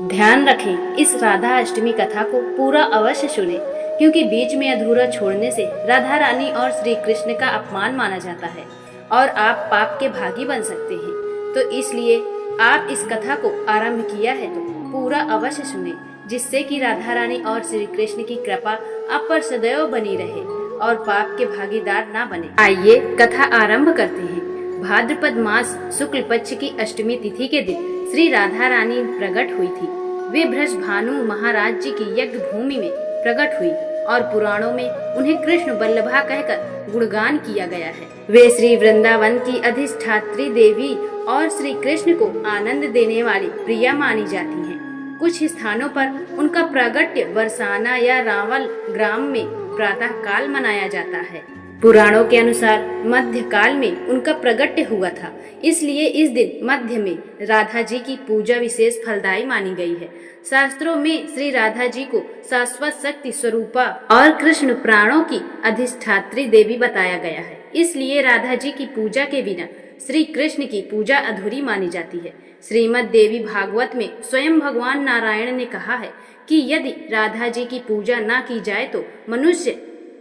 ध्यान रखें, इस राधा अष्टमी कथा को पूरा अवश्य सुनें, क्योंकि बीच में अधूरा छोड़ने से राधा रानी और श्री कृष्ण का अपमान माना जाता है और आप पाप के भागी बन सकते हैं। तो इसलिए आप इस कथा को आरंभ किया है तो पूरा अवश्य सुनें, जिससे कि राधा रानी और श्री कृष्ण की कृपा आप पर सदैव बनी रहे और पाप के भागीदार ना बने। आइए कथा आरंभ करते हैं। भाद्रपद मास शुक्ल पक्ष की अष्टमी तिथि के दिन श्री राधा रानी प्रकट हुई थी। वे बृषभानु महाराज जी की यज्ञ भूमि में प्रकट हुई और पुराणों में उन्हें कृष्ण वल्लभा कहकर गुणगान किया गया है। वे श्री वृंदावन की अधिष्ठात्री देवी और श्री कृष्ण को आनंद देने वाली प्रिया मानी जाती हैं। कुछ स्थानों पर उनका प्रागट्य बरसाना या रावल ग्राम में प्रातः काल मनाया जाता है। पुराणों के अनुसार मध्य काल में उनका प्रागट्य हुआ था, इसलिए इस दिन मध्य में राधा जी की पूजा विशेष फलदायी मानी गई है। शास्त्रों में श्री राधा जी को शाश्वत शक्ति स्वरूपा और कृष्ण प्राणों की अधिष्ठात्री देवी बताया गया है, इसलिए राधा जी की पूजा के बिना श्री कृष्ण की पूजा अधूरी मानी जाती है। श्रीमद् देवी भागवत में स्वयं भगवान नारायण ने कहा है कि यदि राधा जी की पूजा न की जाए तो मनुष्य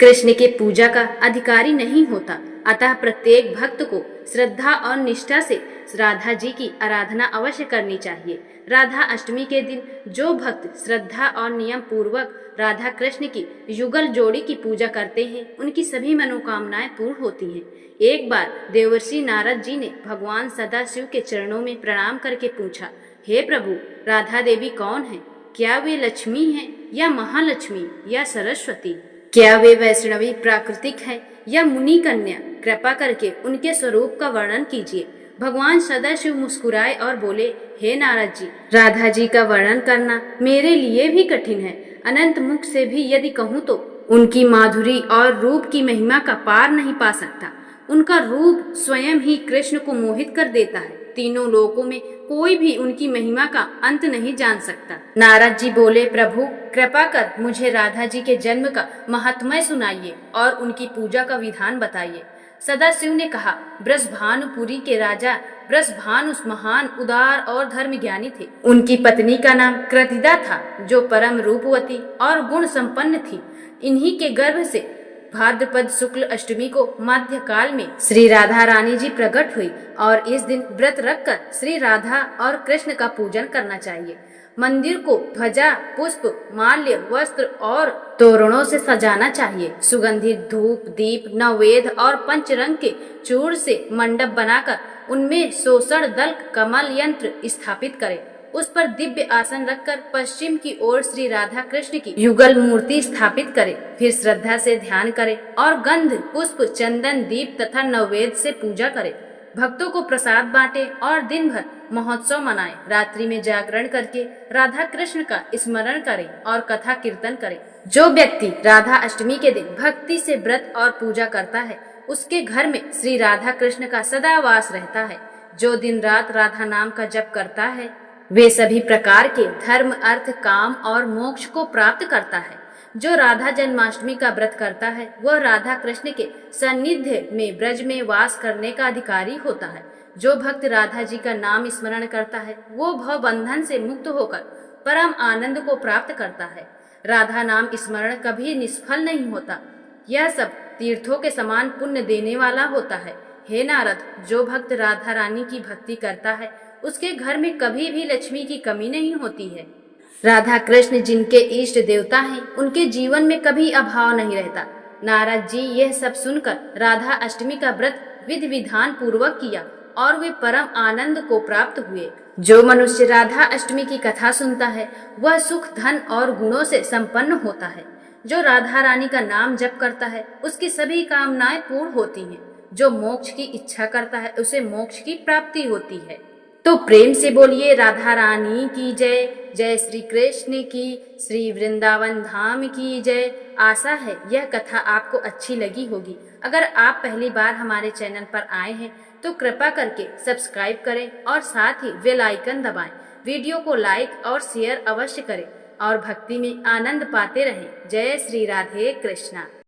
कृष्ण के पूजा का अधिकारी नहीं होता। अतः प्रत्येक भक्त को श्रद्धा और निष्ठा से राधा जी की आराधना अवश्य करनी चाहिए। राधा अष्टमी के दिन जो भक्त श्रद्धा और नियम पूर्वक राधा कृष्ण की युगल जोड़ी की पूजा करते हैं, उनकी सभी मनोकामनाएं पूर्ण होती हैं। एक बार देवर्षि नारद जी ने भगवान सदाशिव के चरणों में प्रणाम करके पूछा, हे प्रभु, राधा देवी कौन है? क्या वे लक्ष्मी हैं या महालक्ष्मी या सरस्वती? क्या वे वैष्णवी प्राकृतिक है या मुनि कन्या? कृपा करके उनके स्वरूप का वर्णन कीजिए। भगवान सदाशिव मुस्कुराए और बोले, हे नारद जी, राधा जी का वर्णन करना मेरे लिए भी कठिन है। अनंत मुख से भी यदि कहूँ तो उनकी माधुरी और रूप की महिमा का पार नहीं पा सकता। उनका रूप स्वयं ही कृष्ण को मोहित कर देता है। तीनों लोकों में कोई भी उनकी महिमा का अंत नहीं जान सकता। नारद जी बोले, प्रभु कृपा कर मुझे राधा जी के जन्म का महात्म्य सुनाइए और उनकी पूजा का विधान बताइए। सदाशिव ने कहा, बृषभानुपुरी के राजा बृषभानु महान उदार और धर्म ज्ञानी थे। उनकी पत्नी का नाम कृतिदा था, जो परम रूपवती और गुण संपन्न थी। इन्हीं के गर्भ से भाद्रपद शुक्ल अष्टमी को मध्य काल में श्री राधा रानी जी प्रकट हुई और इस दिन व्रत रखकर श्री राधा और कृष्ण का पूजन करना चाहिए। मंदिर को ध्वजा, पुष्प, माल्य, वस्त्र और तोरणों से सजाना चाहिए। सुगंधित धूप, दीप, नववेद और पंचरंग के चूर्ण से मंडप बनाकर उनमें सोषण दल कमल यंत्र स्थापित करें। उस पर दिव्य आसन रखकर पश्चिम की ओर श्री राधा कृष्ण की युगल मूर्ति स्थापित करें। फिर श्रद्धा से ध्यान करें और गंध, पुष्प, चंदन, दीप तथा नववेद से पूजा करें। भक्तों को प्रसाद बांटे और दिन भर महोत्सव मनाएं। रात्रि में जागरण करके राधा कृष्ण का स्मरण करें और कथा कीर्तन करें। जो व्यक्ति राधा अष्टमी के दिन भक्ति से व्रत और पूजा करता है, उसके घर में श्री राधा कृष्ण का सदा वास रहता है। जो दिन रात राधा नाम का जप करता है, वे सभी प्रकार के धर्म, अर्थ, काम और मोक्ष को प्राप्त करता है। जो राधा जन्माष्टमी का व्रत करता है, वह राधा कृष्ण के सानिध्य में ब्रज में वास करने का अधिकारी होता है। जो भक्त राधा जी का नाम स्मरण करता है, वो भव बंधन से मुक्त होकर परम आनंद को प्राप्त करता है। राधा नाम स्मरण कभी निष्फल नहीं होता। यह सब तीर्थों के समान पुण्य देने वाला होता है। हे नारद, जो भक्त राधा रानी की भक्ति करता है, उसके घर में कभी भी लक्ष्मी की कमी नहीं होती है। राधा कृष्ण जिनके इष्ट देवता हैं, उनके जीवन में कभी अभाव नहीं रहता। नारद जी यह सब सुनकर राधा अष्टमी का व्रत विधि विधान पूर्वक किया और वे परम आनंद को प्राप्त हुए। जो मनुष्य राधा अष्टमी की कथा सुनता है, वह सुख, धन और गुणों से संपन्न होता है। जो राधा रानी का नाम जप करता है, उसकी सभी कामनाएं पूर्ण होती हैं। जो मोक्ष की इच्छा करता है, उसे मोक्ष की प्राप्ति होती है। तो प्रेम से बोलिए, राधा रानी की जय। जय श्री कृष्ण की, श्री वृंदावन धाम की जय। आशा है यह कथा आपको अच्छी लगी होगी। अगर आप पहली बार हमारे चैनल पर आए हैं तो कृपा करके सब्सक्राइब करें और साथ ही बेल आइकन दबाएं। वीडियो को लाइक और शेयर अवश्य करें और भक्ति में आनंद पाते रहें। जय श्री राधे कृष्णा।